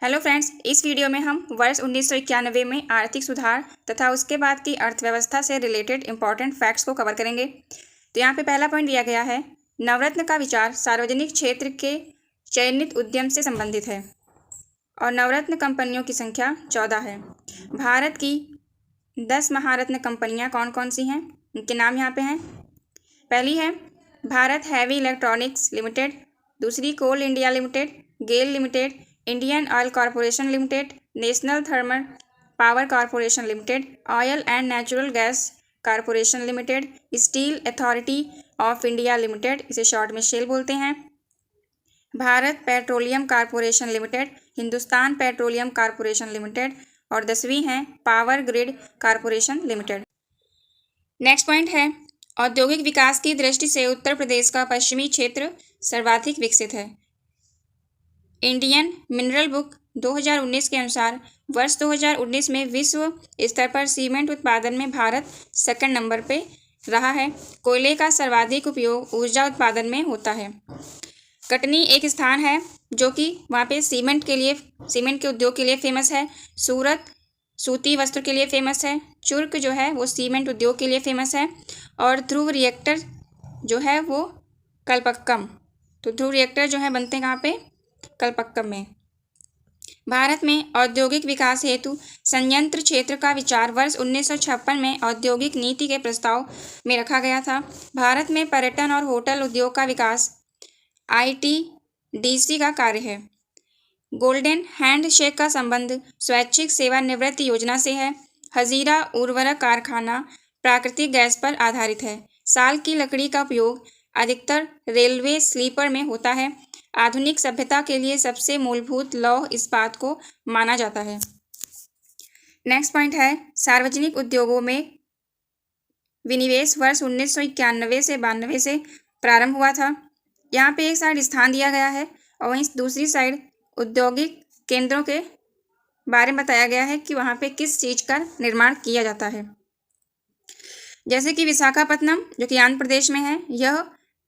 Hello friends, इस video में हम वर्ष 1991 में आर्थिक सुधार तथा उसके बाद की अर्थव्यवस्था से रिलेटेड इंपॉर्टेंट फैक्ट्स को कवर करेंगे। तो यहाँ पे पहला पॉइंट दिया गया है, नवरत्न का विचार सार्वजनिक क्षेत्र के चयनित उद्यम से संबंधित है और नवरत्न कंपनियों की संख्या 14 है। भारत की 10 महारत्न कंपनियाँ कौन कौन सी हैं, उनके नाम यहाँ पे हैं। पहली है भारत हैवी इलेक्ट्रॉनिक्स लिमिटेड, दूसरी coal India limited, GAIL limited, Indian oil corporation limited, national thermal power corporation limited, oil and natural gas corporation limited, steel authority of India limited, इसे शॉर्ट में शेल बोलते हैं, Bharat petroleum corporation limited, Hindustan petroleum corporation limited और 10वीं है power grid corporation limited. Next point है, औद्योगिक विकास की दृष्टि से उत्तर प्रदेश का पश्चिमी क्षेत्र सर्वाधिक विकसित है। इंडियन मिनरल बुक 2019 के अनुसार वर्ष 2019 में विश्व स्तर पर सीमेंट उत्पादन में भारत सेकंड नंबर पे रहा है। कोयले का सर्वाधिक उपयोग ऊर्जा उत्पादन में होता है। कटनी एक स्थान है जो कि वहाँ पे सीमेंट के उद्योग के लिए फेमस है। सूरत सूती वस्त्र के लिए फेमस है। चुर्क जो है वो सीमेंट उद्योग के लिए फेमस है। और ध्रुव रिएक्टर जो है वो कलपक्कम, तो ध्रुव रिएक्टर जो है बनते हैं कहाँ पे, कलपक्कम में। भारत में औद्योगिक विकास हेतु संयंत्र क्षेत्र का विचार वर्ष 1956 में औद्योगिक नीति के प्रस्ताव में रखा गया था। भारत में पर्यटन और होटल उद्योग का विकास ITDC का कार्य है। गोल्डन हैंडशेक का संबंध स्वैच्छिक सेवानिवृत्ति योजना से है। हजीरा उर्वरक कारखाना प्राकृतिक गैस पर आधारित है। साल की लकड़ी का उपयोग अधिकतर रेलवे स्लीपर में होता है। आधुनिक सभ्यता के लिए सबसे मूलभूत लौह इस्पात को माना जाता है। नेक्स्ट पॉइंट है, सार्वजनिक उद्योगों में विनिवेश वर्ष 1991 से 92 से प्रारंभ हुआ था। यहाँ पे एक साइड स्थान दिया गया है और वहीं दूसरी साइड औद्योगिक केंद्रों के बारे में बताया गया है कि वहाँ पे किस चीज़ का निर्माण किया जाता है। जैसे कि विशाखापत्तनम जो कि आंध्र प्रदेश में है, यह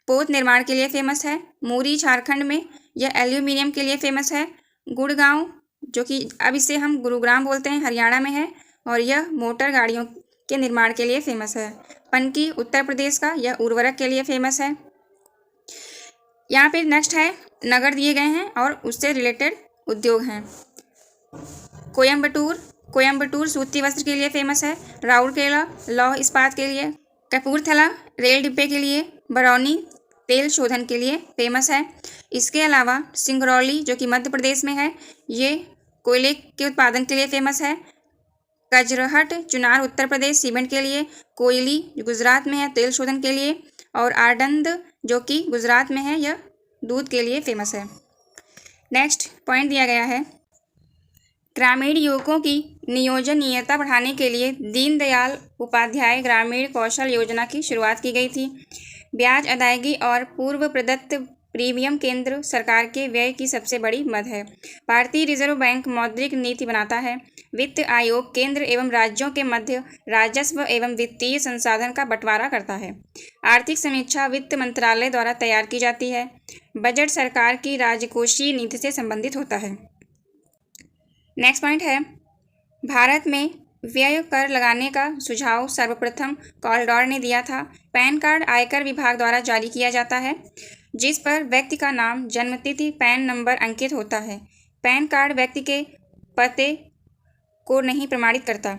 पोत निर्माण के लिए फेमस है। मूरी झारखंड में, यह एल्यूमिनियम के लिए फेमस है। गुड़गांव जो कि अब इसे हम गुरुग्राम बोलते हैं, हरियाणा में है और यह मोटर गाड़ियों के निर्माण के लिए फेमस है। पनकी उत्तर प्रदेश का, यह उर्वरक के लिए फेमस है। यहाँ पे नेक्स्ट है, नगर दिए गए हैं और उससे रिलेटेड उद्योग हैं। कोयम्बटूर सूती वस्त्र के लिए फेमस है। राउरकेला लौह इस्पात के लिए, कपूरथला रेल डिब्बे के लिए, बरौनी तेल शोधन के लिए फेमस है। इसके अलावा सिंगरौली जो कि मध्य प्रदेश में है, ये कोयले के उत्पादन के लिए फेमस है। कजरहट चुनार उत्तर प्रदेश सीमेंट के लिए, कोयली जो गुजरात में है तेल शोधन के लिए और आडंद जो कि गुजरात में है, यह दूध के लिए फेमस है। नेक्स्ट पॉइंट दिया गया है, ग्रामीण युवकों की नियोजनीयता बढ़ाने के लिए दीनदयाल उपाध्याय ग्रामीण कौशल योजना की शुरुआत की गई थी। ब्याज अदायगी और पूर्व प्रदत्त प्रीमियम केंद्र सरकार के व्यय की सबसे बड़ी मद है। भारतीय रिजर्व बैंक मौद्रिक नीति बनाता है। वित्त आयोग केंद्र एवं राज्यों के मध्य राजस्व एवं वित्तीय संसाधन का बंटवारा करता है। आर्थिक समीक्षा वित्त मंत्रालय द्वारा तैयार की जाती है। बजट सरकार की राजकोषीय नीति से संबंधित होता है। नेक्स्ट पॉइंट है, भारत में व्यय कर लगाने का सुझाव सर्वप्रथम कॉलडॉर ने दिया था। पैन कार्ड आयकर विभाग द्वारा जारी किया जाता है, जिस पर व्यक्ति का नाम, जन्मतिथि, पैन नंबर अंकित होता है। पैन कार्ड व्यक्ति के पते को नहीं प्रमाणित करता।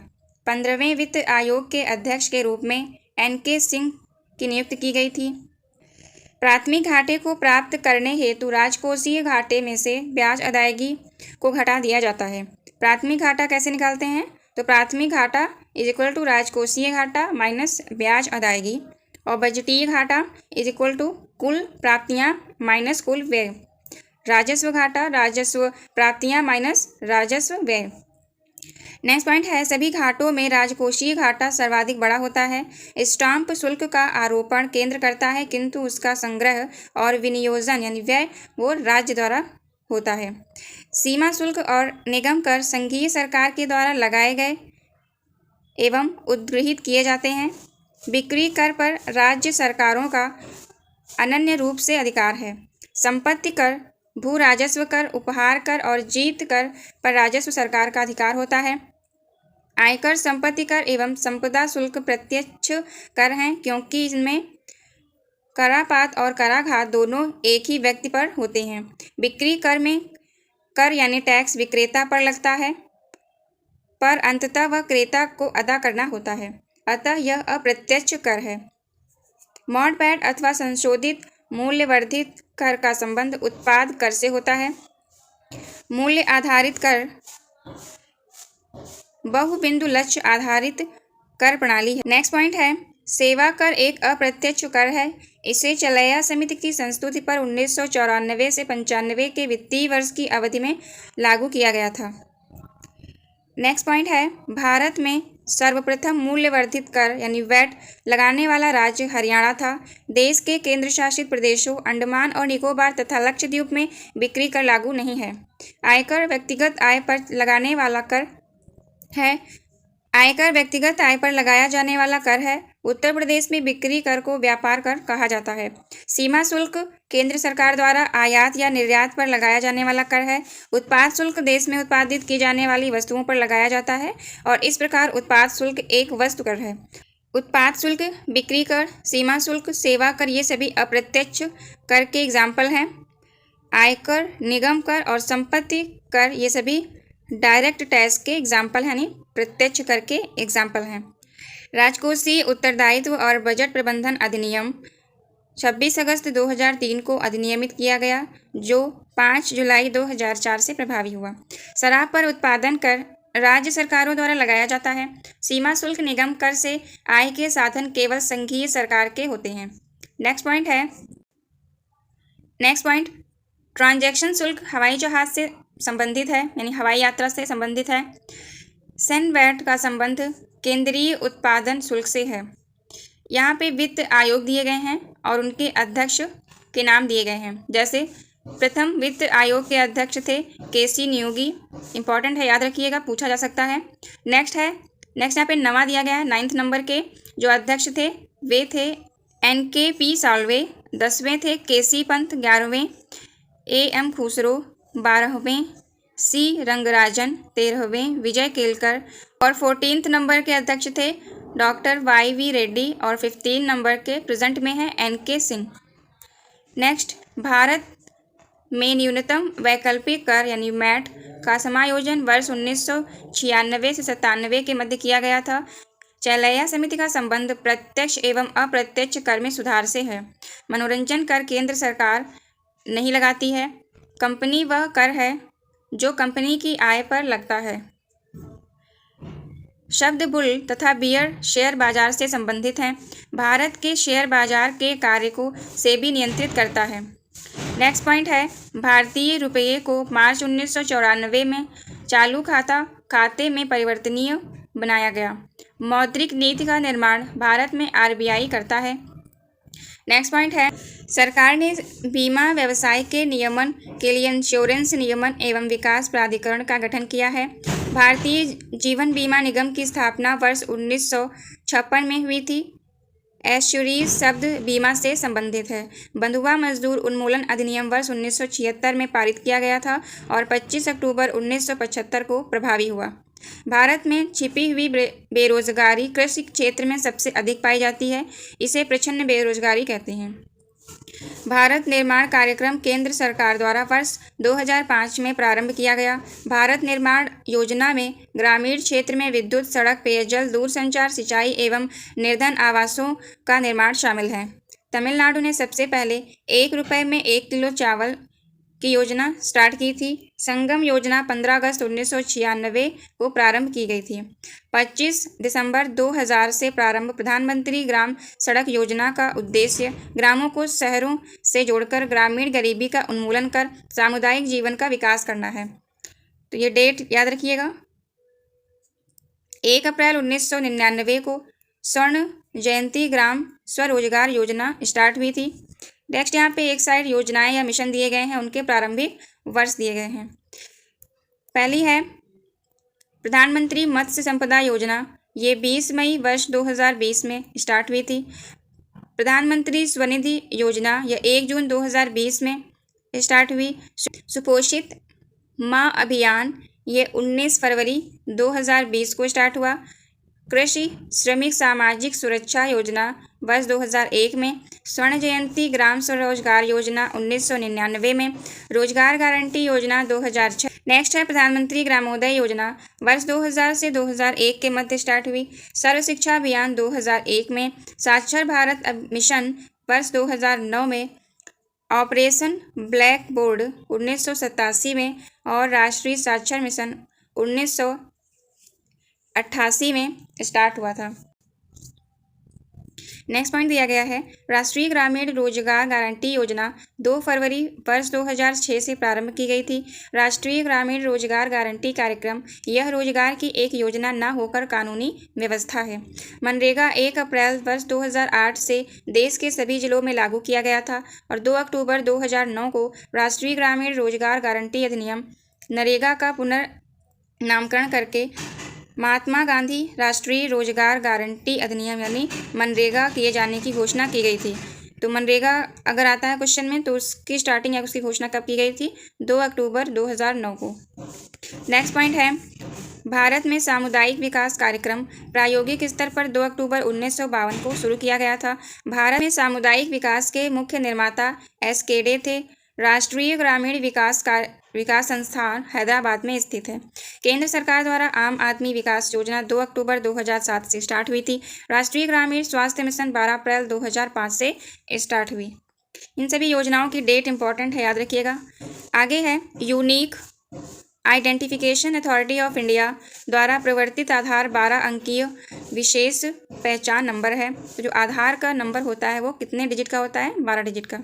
15वें वित्त आयोग के अध्यक्ष के रूप में NK सिंह की नियुक्ति की गई थी। प्राथमिक घाटे को प्राप्त करने हेतु राजकोषीय घाटे में से ब्याज अदायगी को घटा दिया जाता है। प्राथमिक घाटा कैसे निकालते हैं, तो प्राथमिक घाटा = राजकोषीय घाटा माइनस ब्याज अदायगी और बजटीय घाटा = कुल प्राप्तियां माइनस कुल व्यय। राजस्व घाटा राजस्व प्राप्तियां माइनस राजस्व व्यय। नेक्स्ट पॉइंट है, सभी घाटों में राजकोषीय घाटा सर्वाधिक बड़ा होता है। स्टाम्प शुल्क का आरोपण केंद्र करता है, किंतु उसका संग्रह और विनियोजन यानी व्यय वो राज्य द्वारा होता है। सीमा शुल्क और निगम कर संघीय सरकार के द्वारा लगाए गए एवं उद्गृहित किए जाते हैं। बिक्री कर पर राज्य सरकारों का अनन्य रूप से अधिकार है। संपत्ति कर भू राजस्व कर, उपहार कर और जीत कर पर राजस्व सरकार का अधिकार होता है। आयकर, संपत्ति कर एवं संपदा शुल्क प्रत्यक्ष कर हैं, क्योंकि इनमें करापात और कराघात दोनों एक ही व्यक्ति पर होते हैं। बिक्री कर में कर यानी टैक्स विक्रेता पर लगता है, पर अंततः वह क्रेता को अदा करना होता है, अतः यह अप्रत्यक्ष कर है। मॉडपैट अथवा संशोधित मूल्यवर्धित कर का संबंध उत्पाद कर से होता है। मूल्य आधारित कर बहुबिंदु लक्ष्य आधारित कर प्रणाली है। नेक्स्ट पॉइंट है, सेवा कर एक अप्रत्यक्ष कर है। इसे चलैया समिति की संस्तुति पर 1994 से 95 के वित्तीय वर्ष की अवधि में लागू किया गया था। नेक्स्ट पॉइंट है, भारत में सर्वप्रथम मूल्यवर्धित कर यानी वैट लगाने वाला राज्य हरियाणा था। देश के केंद्र शासित प्रदेशों अंडमान और निकोबार तथा लक्षद्वीप में बिक्री कर लागू नहीं है। आयकर व्यक्तिगत आय पर लगाने वाला कर है। आयकर व्यक्तिगत आय पर लगाया जाने वाला कर है। उत्तर प्रदेश में बिक्री कर को व्यापार कर कहा जाता है। सीमा शुल्क केंद्र सरकार द्वारा आयात या निर्यात पर लगाया जाने वाला कर है। उत्पाद शुल्क देश में उत्पादित की जाने वाली वस्तुओं पर लगाया जाता है और इस प्रकार उत्पाद शुल्क एक वस्तु कर है। उत्पाद शुल्क, बिक्री कर, सीमा शुल्क, सेवा कर ये सभी अप्रत्यक्ष कर के एग्जाम्पल हैं। आयकर, निगम कर और संपत्ति कर ये सभी डायरेक्ट टैक्स के एग्जाम्पल यानी प्रत्यक्ष कर के एग्जाम्पल हैं। राजकोषीय उत्तरदायित्व और बजट प्रबंधन अधिनियम 26 अगस्त 2003 को अधिनियमित किया गया, जो 5 जुलाई 2004 से प्रभावी हुआ। शराब पर उत्पादन कर राज्य सरकारों द्वारा लगाया जाता है। सीमा शुल्क, निगम कर से आय के साधन केवल संघीय सरकार के होते हैं। नेक्स्ट पॉइंट ट्रांजैक्शन शुल्क हवाई जहाज से संबंधित है यानी हवाई यात्रा से संबंधित है। सेन वैट का संबंध केंद्रीय उत्पादन शुल्क से है। यहाँ पे वित्त आयोग दिए गए हैं और उनके अध्यक्ष के नाम दिए गए हैं। जैसे प्रथम वित्त आयोग के अध्यक्ष थे केसी नियोगी, इंपॉर्टेंट है, याद रखिएगा, पूछा जा सकता है। नेक्स्ट यहाँ पे नवा दिया गया है 9th नंबर के जो अध्यक्ष थे वे थे NKP साल्वे, 10वें थे केसी पंत, 11वें AM खुसरो, 12वें C रंगराजन, 13वें विजय केलकर और 14th नंबर के अध्यक्ष थे डॉक्टर YV रेड्डी और 15 नंबर के प्रेजेंट में है NK सिंह। नेक्स्ट, भारत में न्यूनतम वैकल्पिक कर यानी मैट का समायोजन वर्ष 1996 से 97 के मध्य किया गया था। चलैया समिति का संबंध प्रत्यक्ष एवं अप्रत्यक्ष कर में सुधार से है। मनोरंजन कर केंद्र सरकार नहीं लगाती है। कंपनी वह कर है जो कंपनी की आय पर लगता है। शब्द बुल तथा बियर शेयर बाजार से संबंधित हैं। भारत के शेयर बाजार के कार्य को सेबी नियंत्रित करता है। नेक्स्ट पॉइंट है, भारतीय रुपये को मार्च 1994 में चालू खाते में परिवर्तनीय बनाया गया। मौद्रिक नीति का निर्माण भारत में RBI करता है। नेक्स्ट पॉइंट है, सरकार ने बीमा व्यवसाय के नियमन के लिए इंश्योरेंस नियमन एवं विकास प्राधिकरण का गठन किया है। भारतीय जीवन बीमा निगम की स्थापना वर्ष 1956 में हुई थी। एश्योरीज शब्द बीमा से संबंधित है। बंधुआ मजदूर उन्मूलन अधिनियम वर्ष 1976 में पारित किया गया था और 25 अक्टूबर 1975 को प्रभावी हुआ। भारत में छिपी हुई बेरोजगारी कृषि क्षेत्र में सबसे अधिक पाई जाती है। इसे प्रच्छन्न बेरोजगारी कहते हैं। भारत निर्माण कार्यक्रम केंद्र सरकार द्वारा वर्ष 2005 में प्रारंभ किया गया। भारत निर्माण योजना में ग्रामीण क्षेत्र में विद्युत, सड़क, पेयजल, दूरसंचार, सिंचाई एवं निर्धन आवासों का निर्माण शामिल है। तमिलनाडु ने सबसे पहले 1 रुपये में 1 किलो चावल की योजना स्टार्ट की थी। संगम योजना 15 अगस्त 1996 को प्रारंभ की गई थी। 25 दिसंबर 2000 से प्रारंभ प्रधानमंत्री ग्राम सड़क योजना का उद्देश्य ग्रामों को शहरों से जोड़कर ग्रामीण गरीबी का उन्मूलन कर सामुदायिक जीवन का विकास करना है। तो ये डेट याद रखिएगा। 1 अप्रैल 1999 को स्वर्ण जयंती ग्राम स्वरोजगार योजना स्टार्ट हुई थी। नेक्स्ट यहाँ पे एक साइड योजनाएं या मिशन दिए गए हैं, उनके प्रारंभिक वर्ष दिए गए हैं। पहली है प्रधानमंत्री मत्स्य संपदा योजना, ये 20 मई वर्ष 2020 में स्टार्ट हुई थी। प्रधानमंत्री स्वनिधि योजना, यह 1 जून 2020 में स्टार्ट हुई। सुपोषित माँ अभियान ये 19 फरवरी 2020 को स्टार्ट हुआ। कृषि श्रमिक सामाजिक सुरक्षा योजना वर्ष 2001 में। स्वर्ण जयंती ग्राम स्वरोजगार योजना 1999 में। रोजगार गारंटी योजना 2006। नेक्स्ट है प्रधानमंत्री ग्रामोदय योजना वर्ष 2000 से 2001 के मध्य स्टार्ट हुई। सर्व शिक्षा अभियान 2001 में। साक्षर भारत मिशन वर्ष 2009 में। ऑपरेशन ब्लैक बोर्ड 1987 में और राष्ट्रीय साक्षर मिशन 1988 में स्टार्ट हुआ था। नेक्स्ट पॉइंट दिया गया है, राष्ट्रीय ग्रामीण रोजगार गारंटी योजना 2 फरवरी वर्ष 2006 से प्रारंभ की गई थी। राष्ट्रीय ग्रामीण रोजगार गारंटी कार्यक्रम यह रोजगार की एक योजना न होकर कानूनी व्यवस्था है। मनरेगा 1 अप्रैल वर्ष 2008 से देश के सभी जिलों में लागू किया गया था और 2 अक्टूबर 2009 को राष्ट्रीय ग्रामीण रोजगार गारंटी अधिनियम नरेगा का पुनर्नामकरण करके महात्मा गांधी राष्ट्रीय रोजगार गारंटी अधिनियम यानी मनरेगा किए जाने की घोषणा की गई थी। तो मनरेगा अगर आता है क्वेश्चन में तो उसकी स्टार्टिंग या उसकी घोषणा कब की गई थी? 2 अक्टूबर 2009 को। नेक्स्ट पॉइंट है, भारत में सामुदायिक विकास कार्यक्रम प्रायोगिक स्तर पर 2 अक्टूबर 1952 को शुरू किया गया था। भारत में सामुदायिक विकास के मुख्य निर्माता एसकेडे थे। राष्ट्रीय ग्रामीण विकास संस्थान हैदराबाद में स्थित है। केंद्र सरकार द्वारा आम आदमी विकास योजना 2 अक्टूबर 2007 से स्टार्ट हुई थी। राष्ट्रीय ग्रामीण स्वास्थ्य मिशन 12 अप्रैल 2005 से स्टार्ट हुई। इन सभी योजनाओं की डेट इंपॉर्टेंट है, याद रखिएगा। आगे है, unique identification authority of India द्वारा प्रवर्तित आधार 12 अंकीय विशेष पहचान नंबर है। तो जो आधार का नंबर होता है वो कितने डिजिट का होता है? 12 डिजिट का।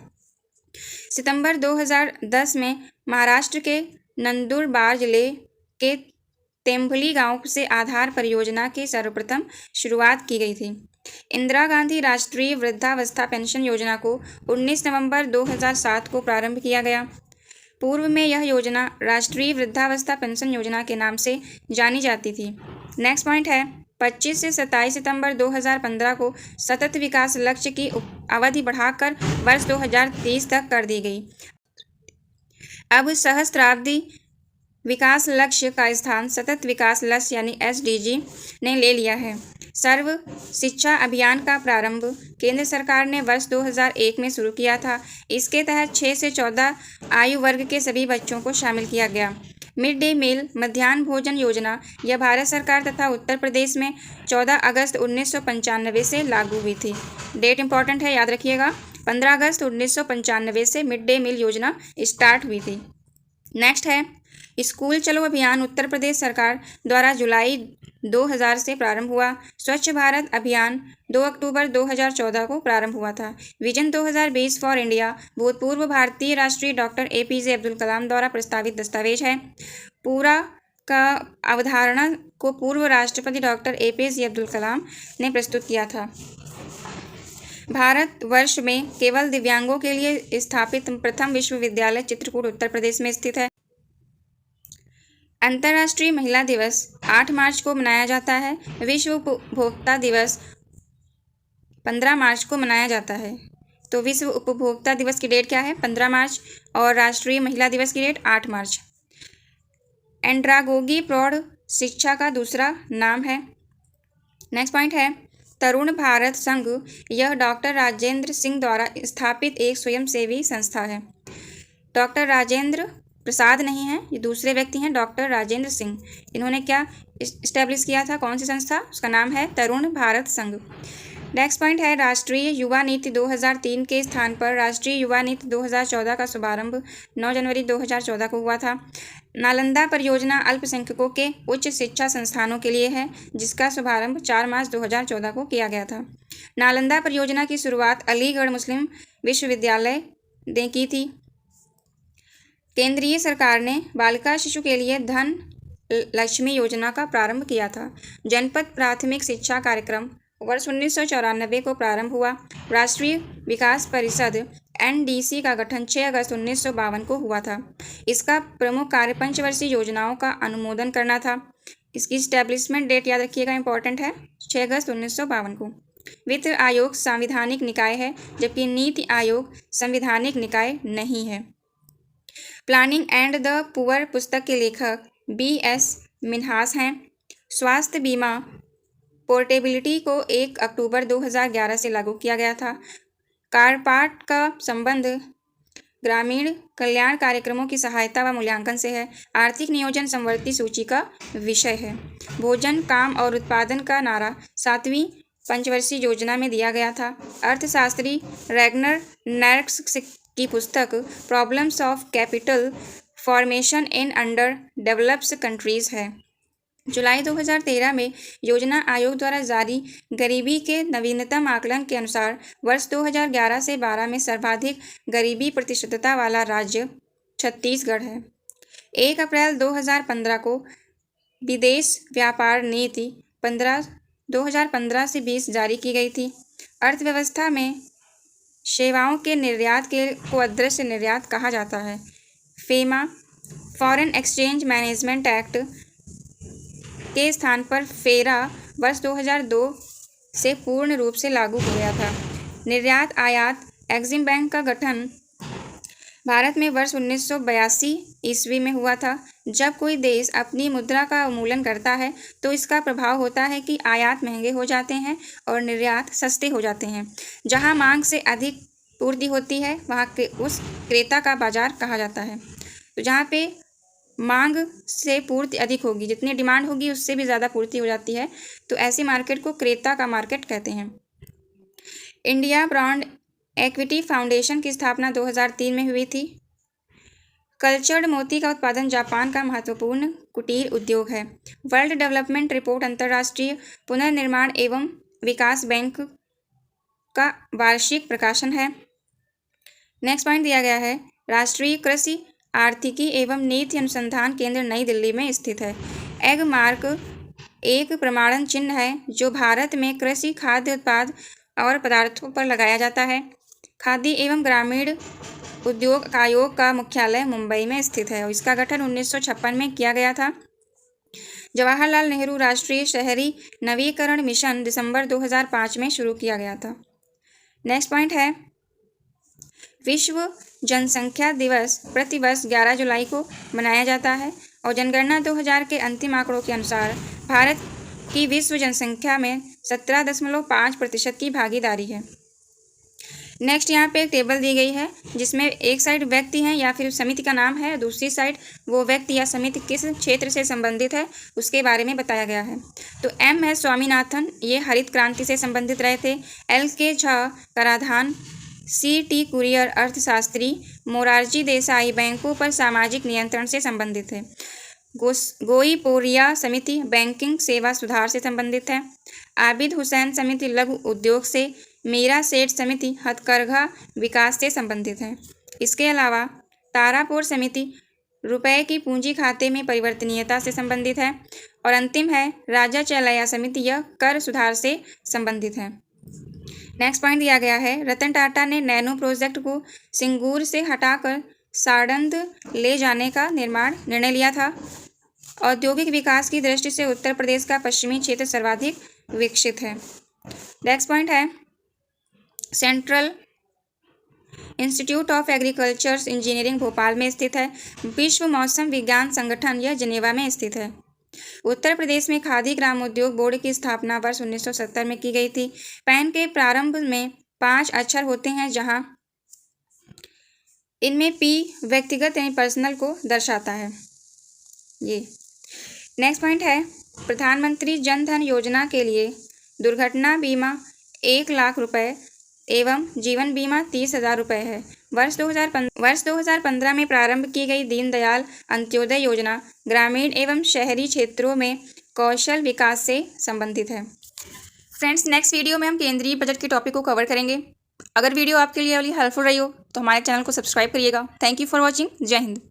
सितंबर 2010 में महाराष्ट्र के नंदुरबार जिले के तेम्भली गांव से आधार परियोजना की सर्वप्रथम शुरुआत की गई थी। इंदिरा गांधी राष्ट्रीय वृद्धावस्था पेंशन योजना को 19 नवंबर 2007 को प्रारंभ किया गया। पूर्व में यह योजना राष्ट्रीय वृद्धावस्था पेंशन योजना के नाम से जानी जाती थी। नेक्स्ट पॉइंट है, 25 से 27 सितंबर 2015 को सतत विकास लक्ष्य की अवधि बढ़ाकर वर्ष 2030 तक कर दी गई। अब सहस्त्राब्दी विकास लक्ष्य का स्थान सतत विकास लक्ष्य यानी SDG ने ले लिया है। सर्व शिक्षा अभियान का प्रारंभ केंद्र सरकार ने वर्ष 2001 में शुरू किया था। इसके तहत 6 से 14 आयु वर्ग के सभी बच्चों को शामिल किया गया। मिड डे मील मध्याह्न भोजन योजना यह भारत सरकार तथा उत्तर प्रदेश में 14 अगस्त 1995 से लागू हुई थी। डेट इंपॉर्टेंट है, याद रखिएगा। 15 अगस्त 1995 से मिड डे मील योजना स्टार्ट हुई थी। नेक्स्ट है, स्कूल चलो अभियान उत्तर प्रदेश सरकार द्वारा जुलाई 2000 से प्रारंभ हुआ। स्वच्छ भारत अभियान 2 अक्टूबर 2014 को प्रारंभ हुआ था। विजन 2020 फॉर इंडिया भूतपूर्व भारतीय राष्ट्रीय डॉक्टर APJ अब्दुल कलाम द्वारा प्रस्तावित दस्तावेज है। पूरा का अवधारणा को पूर्व राष्ट्रपति डॉक्टर APJ अब्दुल कलाम ने प्रस्तुत किया था। भारत वर्ष में केवल दिव्यांगों के लिए स्थापित प्रथम विश्वविद्यालय चित्रकूट उत्तर प्रदेश में स्थित है। अंतर्राष्ट्रीय महिला दिवस 8 मार्च को मनाया जाता है। विश्व उपभोक्ता दिवस 15 मार्च को मनाया जाता है। तो विश्व उपभोक्ता दिवस की डेट क्या है? 15 मार्च और राष्ट्रीय महिला दिवस की डेट 8 मार्च। एंड्रागोगी प्रौढ़ शिक्षा का दूसरा नाम है। नेक्स्ट पॉइंट है, तरुण भारत संघ यह डॉक्टर राजेंद्र सिंह द्वारा स्थापित एक स्वयंसेवी संस्था है। डॉक्टर राजेंद्र प्रसाद नहीं है, ये दूसरे व्यक्ति हैं, डॉक्टर राजेंद्र सिंह। इन्होंने क्या इस्टेब्लिश किया था? कौन सी संस्था? उसका नाम है तरुण भारत संघ। नेक्स्ट पॉइंट है, राष्ट्रीय युवा नीति 2003 के स्थान पर राष्ट्रीय युवा नीति 2014 का शुभारंभ 9 जनवरी 2014 को हुआ था। नालंदा परियोजना अल्पसंख्यकों के उच्च शिक्षा संस्थानों के लिए है, जिसका शुभारंभ 4 मार्च 2014 को किया गया था। नालंदा परियोजना की शुरुआत अलीगढ़ मुस्लिम विश्वविद्यालय ने की थी। केंद्रीय सरकार ने बालिका शिशु के लिए धन लक्ष्मी योजना का प्रारंभ किया था। जनपद प्राथमिक शिक्षा कार्यक्रम वर्ष 1994 को प्रारंभ हुआ। राष्ट्रीय विकास परिषद NDC का गठन 6 अगस्त 1952 को हुआ था। इसका प्रमुख कार्य पंचवर्षीय योजनाओं का अनुमोदन करना था। इसकी स्टैब्लिशमेंट डेट याद रखिएगा, इंपॉर्टेंट है, 6 अगस्त 1952 को। वित्त आयोग संवैधानिक निकाय है, जबकि नीति आयोग संवैधानिक निकाय नहीं है। प्लानिंग एंड द पुअर पुस्तक के लेखक B.S. मिन्हास हैं। स्वास्थ्य बीमा पोर्टेबिलिटी को 1 अक्टूबर 2011 से लागू किया गया था। कारपाट का संबंध ग्रामीण कल्याण कार्यक्रमों की सहायता व मूल्यांकन से है। आर्थिक नियोजन समवर्ती सूची का विषय है। भोजन, काम और उत्पादन का नारा 7वीं पंचवर्षीय योजना में दिया गया था। अर्थशास्त्री रैगनर नैर्क्स की पुस्तक problems of capital formation in under developed countries है। जुलाई 2013 में योजना आयोग द्वारा जारी गरीबी के नवीनतम आकलन के अनुसार वर्ष 2011 से 12 में सर्वाधिक गरीबी प्रतिशतता वाला राज्य छत्तीसगढ़ है। 1 अप्रैल 2015 को विदेश व्यापार नीति 2015 से 20 जारी की गई थी। अर्थव्यवस्था में सेवाओं के निर्यात को अदृश्य निर्यात कहा जाता है। FEMA foreign exchange management act के स्थान पर फेरा वर्ष 2002 से पूर्ण रूप से लागू हो गया था। निर्यात आयात एग्जिम बैंक का गठन भारत में वर्ष 1982 ईस्वी में हुआ था। जब कोई देश अपनी मुद्रा का अवमूल्यन करता है तो इसका प्रभाव होता है कि आयात महंगे हो जाते हैं और निर्यात सस्ते हो जाते हैं। जहां मांग से अधिक पूर्ति होती है वहां उस क्रेता का बाजार कहा जाता है। तो जहाँ पे मांग से पूर्ति अधिक होगी, जितनी डिमांड होगी उससे भी ज़्यादा पूर्ति हो जाती है, तो ऐसी मार्केट को क्रेता का मार्केट कहते हैं। इंडिया ब्रांड इक्विटी फाउंडेशन की स्थापना 2003 में हुई थी। कल्चर्ड मोती का उत्पादन जापान का महत्वपूर्ण कुटीर उद्योग है। वर्ल्ड डेवलपमेंट रिपोर्ट अंतर्राष्ट्रीय पुनर्निर्माण एवं विकास बैंक का वार्षिक प्रकाशन है। नेक्स्ट पॉइंट दिया गया है, राष्ट्रीय कृषि आर्थिकी एवं नीति अनुसंधान केंद्र नई दिल्ली में स्थित है। एग मार्क एक प्रमाणन चिन्ह है जो भारत में कृषि खाद्य उत्पाद और पदार्थों पर लगाया जाता है। खाद्य एवं ग्रामीण उद्योग आयोग का मुख्यालय मुंबई में स्थित है और इसका गठन 1956 में किया गया था। जवाहरलाल नेहरू राष्ट्रीय शहरी नवीकरण मिशन दिसंबर 2005 में शुरू किया गया था। नेक्स्ट पॉइंट है, विश्व जनसंख्या दिवस प्रतिवर्ष 11 जुलाई को मनाया जाता है और जनगणना 2000 के अंतिम आंकड़ों के अनुसार भारत की विश्व जनसंख्या में 17.5% की भागीदारी है। नेक्स्ट यहाँ पे एक टेबल दी गई है जिसमें एक साइड व्यक्ति हैं या फिर समिति का नाम है, दूसरी साइड वो व्यक्ति या समिति किस क्षेत्र से संबंधित है उसके बारे में बताया गया है। तो एम है स्वामीनाथन, ये हरित क्रांति से संबंधित रहे थे। एल के झा कराधान, C.T. कुरियर अर्थशास्त्री, मोरारजी देसाई बैंकों पर सामाजिक नियंत्रण से संबंधित है। गोईपोरिया समिति बैंकिंग सेवा सुधार से संबंधित है। आबिद हुसैन समिति लघु उद्योग से, मीरा सेठ समिति हथकरघा विकास से संबंधित है। इसके अलावा तारापुर समिति रुपए की पूंजी खाते में परिवर्तनीयता से संबंधित है और अंतिम है राजा चैलैया समिति, यह कर सुधार से संबंधित है। नेक्स्ट पॉइंट दिया गया है, रतन टाटा ने नैनो प्रोजेक्ट को सिंगूर से हटाकर साड़ंद ले जाने का निर्णय लिया था। औद्योगिक विकास की दृष्टि से उत्तर प्रदेश का पश्चिमी क्षेत्र सर्वाधिक विकसित है। नेक्स्ट पॉइंट है, central institute of agriculture engineering Bhopal में स्थित है। विश्व मौसम विज्ञान संगठन यह जिनेवा में स्थित है। उत्तर प्रदेश में खादी ग्राम उद्योग बोर्ड की स्थापना वर्ष 1970 में की गई थी। पैन के प्रारंभ में 5 अक्षर होते हैं जहां इनमें P व्यक्तिगत यानी पर्सनल को दर्शाता है। ये नेक्स्ट पॉइंट है, प्रधानमंत्री जन धन योजना के लिए दुर्घटना बीमा 1 लाख रुपए एवं जीवन बीमा 30,000 रुपये है। वर्ष 2015 में प्रारंभ की गई दीनदयाल अंत्योदय योजना ग्रामीण एवं शहरी क्षेत्रों में कौशल विकास से संबंधित है। फ्रेंड्स, नेक्स्ट वीडियो में हम केंद्रीय बजट के टॉपिक को कवर करेंगे। अगर वीडियो आपके लिए हेल्पफुल रही हो तो हमारे चैनल को सब्सक्राइब करिएगा। Thank you for watching. जय हिंद।